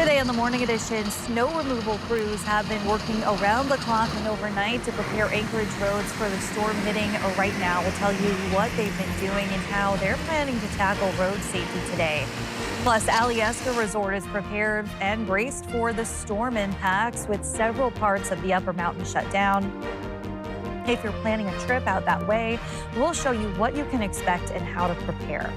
Today on the Morning Edition, snow removal crews have been working around the clock and overnight to prepare Anchorage roads for the storm hitting right now. We'll tell you what they've been doing and how they're planning to tackle road safety today. Plus, Alyeska Resort is prepared and braced for the storm impacts with several parts of the upper mountain shut down. If you're planning a trip out that way, we'll show you what you can expect and how to prepare.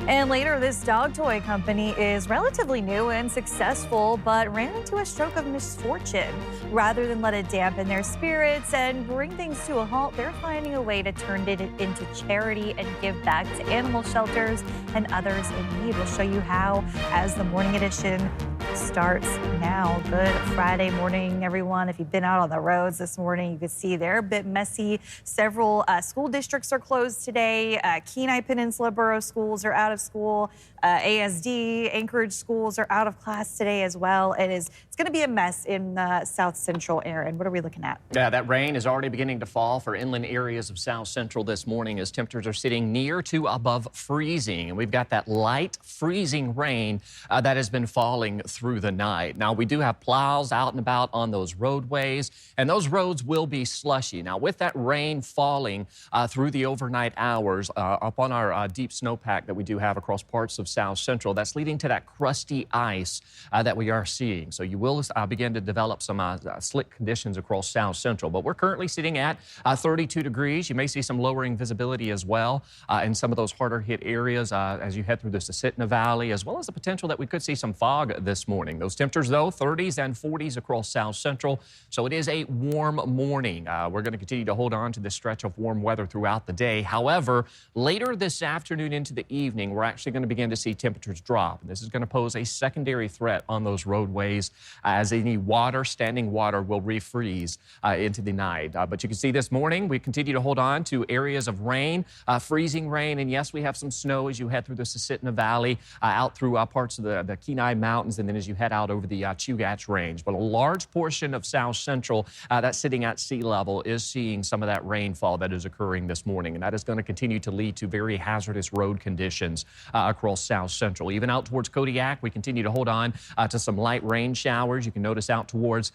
And later, this dog toy company is relatively new and successful, but ran into a stroke of misfortune. Rather than let it dampen their spirits and bring things to a halt, they're finding a way to turn it into charity and give back to animal shelters and others in need. We'll show you how as the Morning Edition starts now. Good Friday morning, everyone. If you've been out on the roads this morning, you can see they're a bit messy. Several school districts are closed today. Kenai Peninsula Borough schools are out of school. ASD, Anchorage schools are out of class today as well. It's going to be a mess in South Central. Aaron, what are we looking at? Yeah, that rain is already beginning to fall for inland areas of South Central this morning as temperatures are sitting near to above freezing. And we've got that light freezing rain that has been falling through the night. Now, we do have plows out and about on those roadways, and those roads will be slushy. Now, with that rain falling through the overnight hours up on our deep snowpack that we do have across parts of South Central, that's leading to that crusty ice that we are seeing. So you will begin to develop some slick conditions across South Central. But we're currently sitting at 32 degrees. You may see some lowering visibility as well in some of those harder hit areas as you head through the Susitna Valley, as well as the potential that we could see some fog this morning. Those temperatures, though, 30s and 40s across South Central. So it is a warm morning. We're going to continue to hold on to this stretch of warm weather throughout the day. However, later this afternoon into the evening, we're actually going to begin to see temperatures drop. And this is going to pose a secondary threat on those roadways as any standing water will refreeze into the night. But you can see this morning, we continue to hold on to areas of rain, freezing rain. And yes, we have some snow as you head through the Susitna Valley, out through parts of the Kenai Mountains, and then as you head out over the Chugach Range. But a large portion of South Central that's sitting at sea level is seeing some of that rainfall that is occurring this morning. And that is going to continue to lead to very hazardous road conditions across South Central. Even out towards Kodiak, we continue to hold on to some light rain showers. You can notice out towards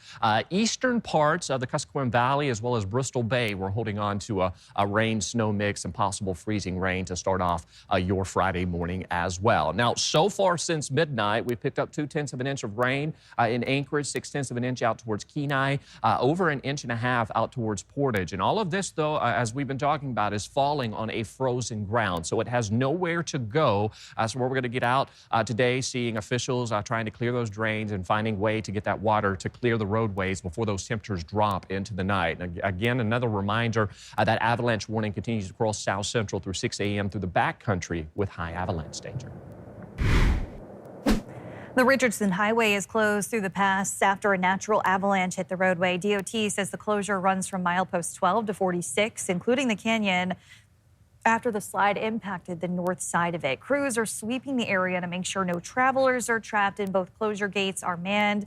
eastern parts of the Kuskokwim Valley as well as Bristol Bay, we're holding on to a rain-snow mix and possible freezing rain to start off your Friday morning as well. Now, so far since midnight, we've picked up 0.2 of an inch of rain in Anchorage, 0.6 of an inch out towards Kenai, over 1.5 inches out towards Portage. And all of this, though, as we've been talking about, is falling on a frozen ground. So it has nowhere to go. So we're going to get out today, seeing officials trying to clear those drains and finding a way to get that water to clear the roadways before those temperatures drop into the night. And again, another reminder that avalanche warning continues across South Central through 6 a.m. through the backcountry with high avalanche danger. The Richardson Highway is closed through the pass after a natural avalanche hit the roadway. DOT says the closure runs from milepost 12 to 46, including the canyon, after the slide impacted the north side of it. Crews are sweeping the area to make sure no travelers are trapped, and both closure gates are manned.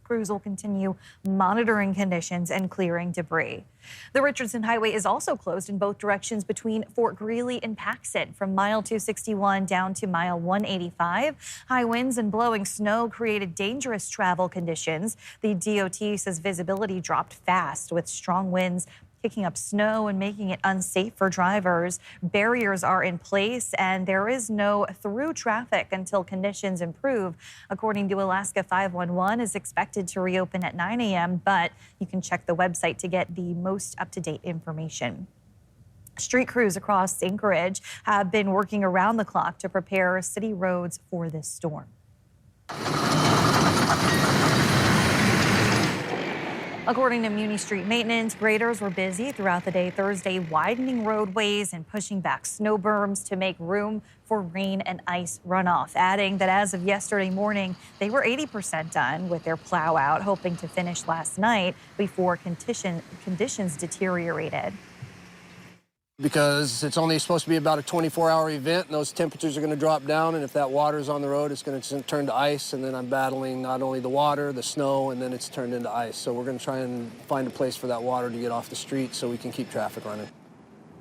Crews will continue monitoring conditions and clearing debris. The Richardson Highway is also closed in both directions between Fort Greely and Paxton, from mile 261 down to mile 185. High winds and blowing snow created dangerous travel conditions. The DOT says visibility dropped fast with strong winds kicking up snow and making it unsafe for drivers. Barriers are in place and there is no through traffic until conditions improve. According to Alaska 511, is expected to reopen at 9 a.m., but you can check the website to get the most up-to-date information. Street crews across Anchorage have been working around the clock to prepare city roads for this storm. According to Muni Street Maintenance, graders were busy throughout the day Thursday, widening roadways and pushing back snow berms to make room for rain and ice runoff, adding that as of yesterday morning, they were 80% done with their plow out, hoping to finish last night before conditions deteriorated. Because it's only supposed to be about a 24-hour event, and those temperatures are going to drop down, and if that water's on the road, it's going to turn to ice, and then I'm battling not only the water, the snow, and then it's turned into ice. So we're going to try and find a place for that water to get off the street so we can keep traffic running.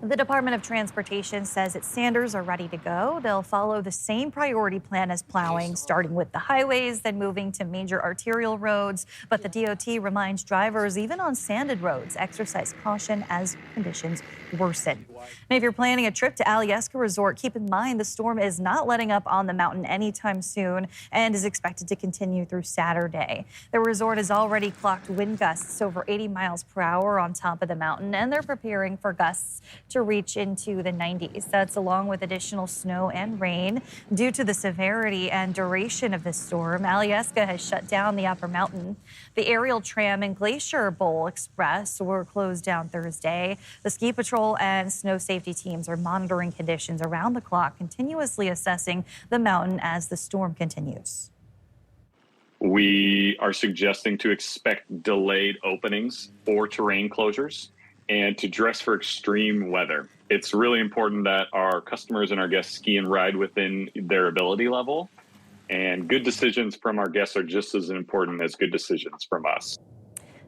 The Department of Transportation says its Sanders are ready to go. They'll follow the same priority plan as plowing, starting with the highways, then moving to major arterial roads. But the DOT reminds drivers, even on sanded roads, exercise caution as conditions worsen. And if you're planning a trip to Alyeska Resort, keep in mind the storm is not letting up on the mountain anytime soon and is expected to continue through Saturday. The resort has already clocked wind gusts over 80 miles per hour on top of the mountain, and they're preparing for gusts to reach into the 90s. That's along with additional snow and rain. Due to the severity and duration of this storm, Alyeska has shut down the upper mountain. The aerial tram and Glacier Bowl Express were closed down Thursday. The ski patrol and snow safety teams are monitoring conditions around the clock, continuously assessing the mountain as the storm continues. We are suggesting to expect delayed openings or terrain closures and to dress for extreme weather. It's really important that our customers and our guests ski and ride within their ability level. And good decisions from our guests are just as important as good decisions from us.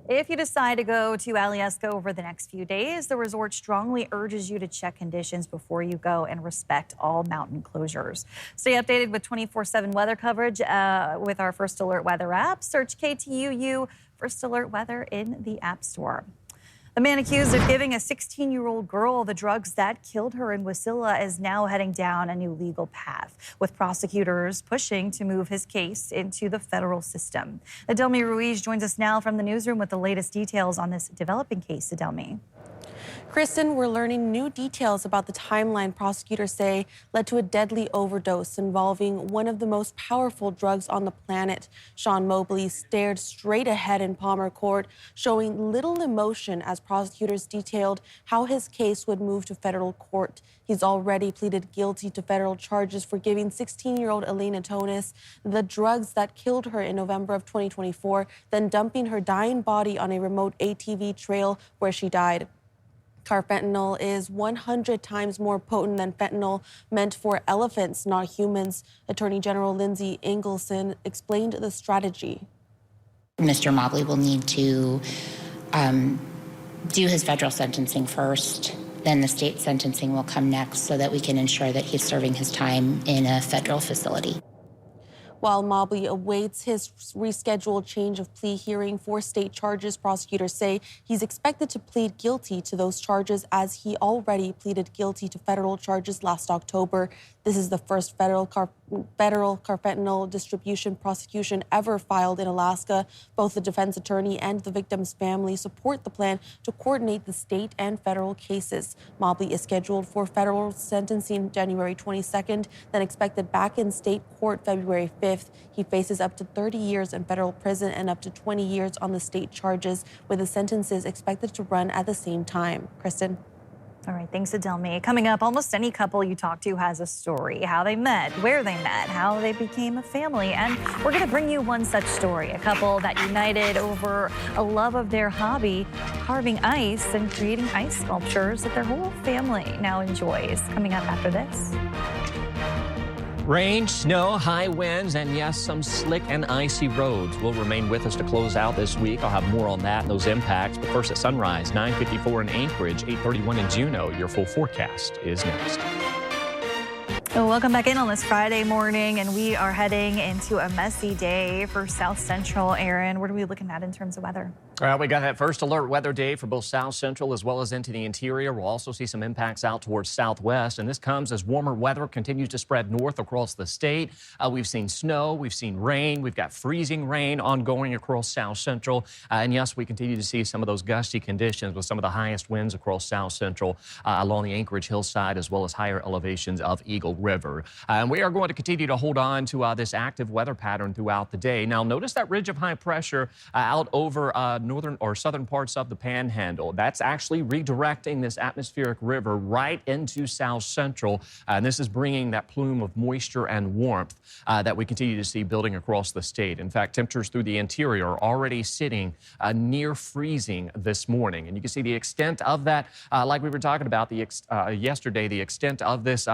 If you decide to go to Alyeska over the next few days, the resort strongly urges you to check conditions before you go and respect all mountain closures. Stay updated with 24/7 weather coverage with our First Alert Weather app. Search KTUU First Alert Weather in the App Store. The man accused of giving a 16-year-old girl the drugs that killed her in Wasilla is now heading down a new legal path, with prosecutors pushing to move his case into the federal system. Adelmi Ruiz joins us now from the newsroom with the latest details on this developing case. Adelmi. Kristen, we're learning new details about the timeline prosecutors say led to a deadly overdose involving one of the most powerful drugs on the planet. Sean Mobley stared straight ahead in Palmer Court, showing little emotion as prosecutors detailed how his case would move to federal court. He's already pleaded guilty to federal charges for giving 16-year-old Elena Tonis the drugs that killed her in November of 2024, then dumping her dying body on a remote ATV trail where she died. Carfentanil is 100 times more potent than fentanyl meant for elephants, not humans. Attorney General Lindsay Engelson explained the strategy. Mr. Mobley will need to do his federal sentencing first. Then the state sentencing will come next so that we can ensure that he's serving his time in a federal facility. While Mobley awaits his rescheduled change of plea hearing for state charges, prosecutors say he's expected to plead guilty to those charges as he already pleaded guilty to federal charges last October. This is the first federal carfentanil distribution prosecution ever filed in Alaska. Both the defense attorney and the victim's family support the plan to coordinate the state and federal cases. Mobley is scheduled for federal sentencing January 22nd, then expected back in state court February 5th. He faces up to 30 years in federal prison and up to 20 years on the state charges, with the sentences expected to run at the same time. Kristen. All right, thanks, Adelmi. Coming up, almost any couple you talk to has a story. How they met, where they met, how they became a family. And we're going to bring you one such story. A couple that united over a love of their hobby, carving ice and creating ice sculptures that their whole family now enjoys. Coming up after this. Rain, snow, high winds, and yes, some slick and icy roads will remain with us to close out this week. I'll have more on that and those impacts. But first at sunrise, 9:54 in Anchorage, 8:31 in Juneau. Your full forecast is next. Well, welcome back in on this Friday morning, and we are heading into a messy day for South Central. Aaron, what are we looking at in terms of weather? All right, we got that first alert weather day for both South Central as well as into the interior. We'll also see some impacts out towards Southwest, and this comes as warmer weather continues to spread north across the state. We've seen snow, we've seen rain, we've got freezing rain ongoing across South Central, and yes, we continue to see some of those gusty conditions with some of the highest winds across South Central along the Anchorage hillside as well as higher elevations of Eagle River. And we are going to continue to hold on to this active weather pattern throughout the day. Now, notice that ridge of high pressure out over northern or southern parts of the Panhandle. That's actually redirecting this atmospheric river right into South Central. And this is bringing that plume of moisture and warmth that we continue to see building across the state. In fact, temperatures through the interior are already sitting near freezing this morning. And you can see the extent of that, like we were talking about yesterday, the extent of this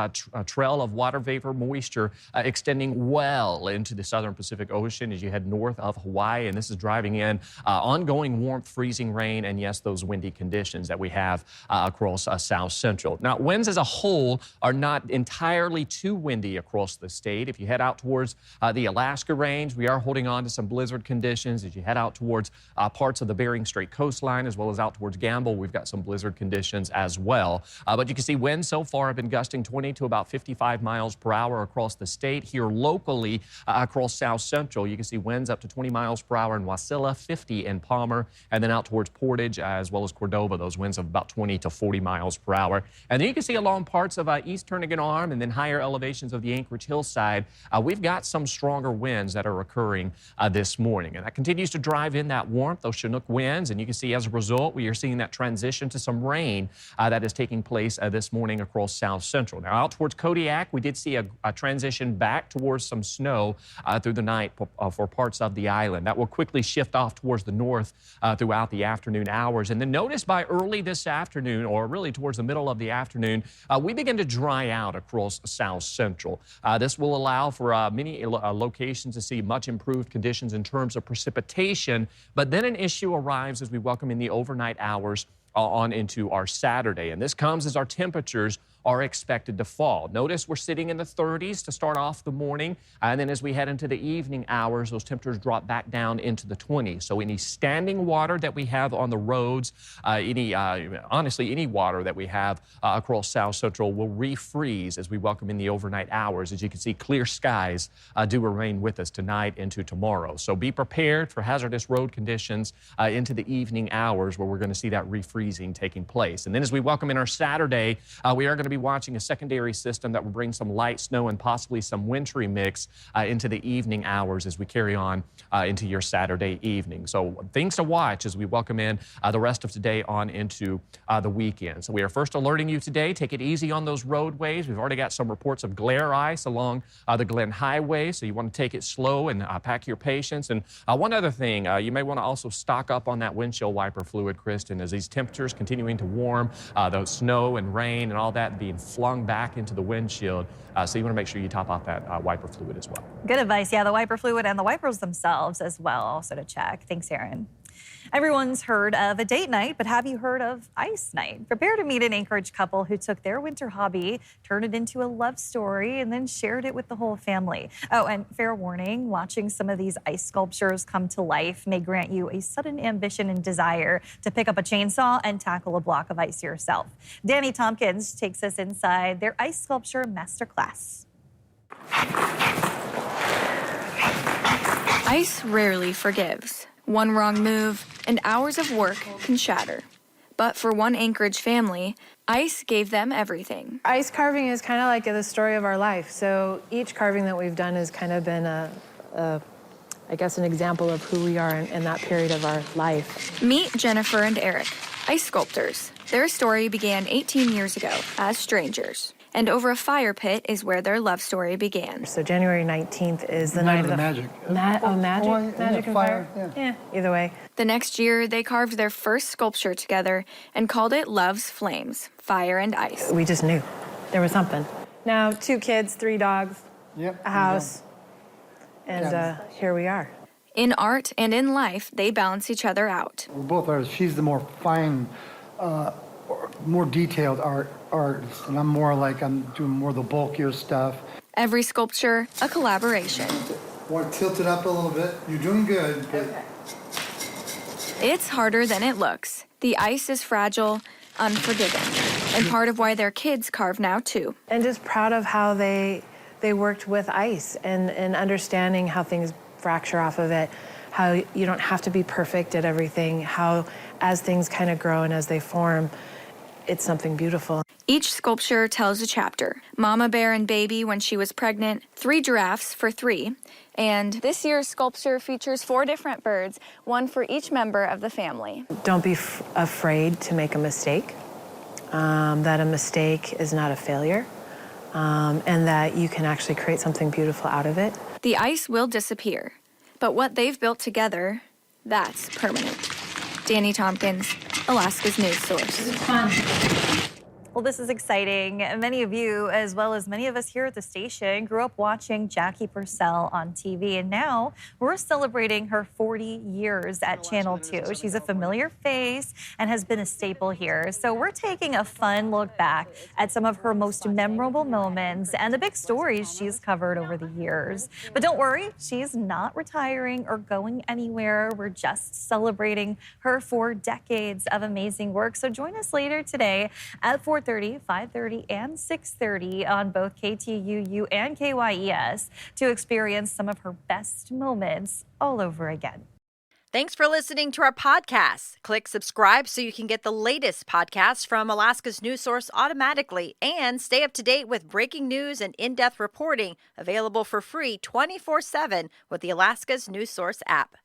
trail swell of water vapor moisture extending well into the southern Pacific Ocean as you head north of Hawaii. And this is driving in ongoing warmth, freezing rain, and yes, those windy conditions that we have across South Central. Now, winds as a whole are not entirely too windy across the state. If you head out towards the Alaska Range, we are holding on to some blizzard conditions. As you head out towards parts of the Bering Strait coastline, as well as out towards Gamble, we've got some blizzard conditions as well. But you can see winds so far have been gusting 20 to about 55 miles per hour across the state. Here locally across South Central, you can see winds up to 20 miles per hour in Wasilla, 50 in Palmer, and then out towards Portage as well as Cordova, those winds of about 20 to 40 miles per hour. And then you can see along parts of East Turnagain Arm and then higher elevations of the Anchorage hillside, we've got some stronger winds that are occurring this morning. And that continues to drive in that warmth, those Chinook winds. And you can see as a result, we are seeing that transition to some rain that is taking place this morning across South Central. Now out towards Kodiak, we did see a transition back towards some snow through the night for parts of the island. That will quickly shift off towards the north throughout the afternoon hours. And then notice by early this afternoon, or really towards the middle of the afternoon, we begin to dry out across South Central. This will allow for many locations to see much improved conditions in terms of precipitation, but then an issue arrives as we welcome in the overnight hours on into our Saturday. And this comes as our temperatures are expected to fall. Notice we're sitting in the 30s to start off the morning, and then as we head into the evening hours, those temperatures drop back down into the 20s. So any standing water that we have on the roads, honestly, any water that we have across South Central will refreeze as we welcome in the overnight hours. As you can see, clear skies do remain with us tonight into tomorrow. So be prepared for hazardous road conditions into the evening hours where we're going to see that refreezing taking place. And then as we welcome in our Saturday, we are going to be watching a secondary system that will bring some light snow and possibly some wintry mix into the evening hours as we carry on into your Saturday evening. So things to watch as we welcome in the rest of today on into the weekend. So we are first alerting you today, take it easy on those roadways. We've already got some reports of glare ice along the Glen Highway, so you want to take it slow and pack your patience. And one other thing, you may want to also stock up on that windshield wiper fluid, Kristen, as these temperatures continuing to warm, the snow and rain and all that being flung back into the windshield. So you want to make sure you top off that wiper fluid as well. Good advice. Yeah, the wiper fluid and the wipers themselves as well, also to check. Thanks, Aaron. Everyone's heard of a date night, but have you heard of ice night? Prepare to meet an Anchorage couple who took their winter hobby, turned it into a love story, and then shared it with the whole family. Oh, and fair warning, watching some of these ice sculptures come to life may grant you a sudden ambition and desire to pick up a chainsaw and tackle a block of ice yourself. Danny Tompkins takes us inside their ice sculpture masterclass. Ice rarely forgives. One wrong move, and hours of work can shatter. But for one Anchorage family, ice gave them everything. Ice carving is kind of like the story of our life. So each carving that we've done has kind of been I guess, an example of who we are in that period of our life. Meet Jennifer and Eric, ice sculptors. Their story began 18 years ago as strangers. And over a fire pit is where their love story began. So January 19th is the night of the magic. Magic? Magic and fire? Yeah, either way. The next year, they carved their first sculpture together and called it Love's Flames, Fire and Ice. We just knew there was something. Now, 2 kids, 3 dogs, a house, and here we are. In art and in life, they balance each other out. We're both artists. She's the more fine, more detailed artist, and I'm more like I'm doing more of the bulkier stuff. Every sculpture, a collaboration. Want to tilt it up a little bit? You're doing good. But... It's harder than it looks. The ice is fragile, unforgiving, and part of why their kids carve now too. And just proud of how they worked with ice and understanding how things fracture off of it, how you don't have to be perfect at everything, how as things kind of grow and as they form, it's something beautiful. Each sculpture tells a chapter. Mama Bear and Baby when she was pregnant, 3 giraffes for 3, and this year's sculpture features 4 different birds, one for each member of the family. Don't be afraid to make a mistake, that a mistake is not a failure, and that you can actually create something beautiful out of it. The ice will disappear, but what they've built together, that's permanent. Danny Tompkins, Alaska's news source. Well, this is exciting. Many of you, as well as many of us here at the station, grew up watching Jackie Purcell on TV, and now we're celebrating her 40 years at Channel 2. She's a familiar face and has been a staple here. So we're taking a fun look back at some of her most memorable moments and the big stories she's covered over the years. But don't worry, she's not retiring or going anywhere. We're just celebrating her 4 decades of amazing work. So join us later today at 4:30, 5:30, and 6:30 on both KTUU and KYES to experience some of her best moments all over again. Thanks for listening to our podcast. Click subscribe so you can get the latest podcasts from Alaska's news source automatically and stay up to date with breaking news and in-depth reporting available for free 24/7 with the Alaska's news source app.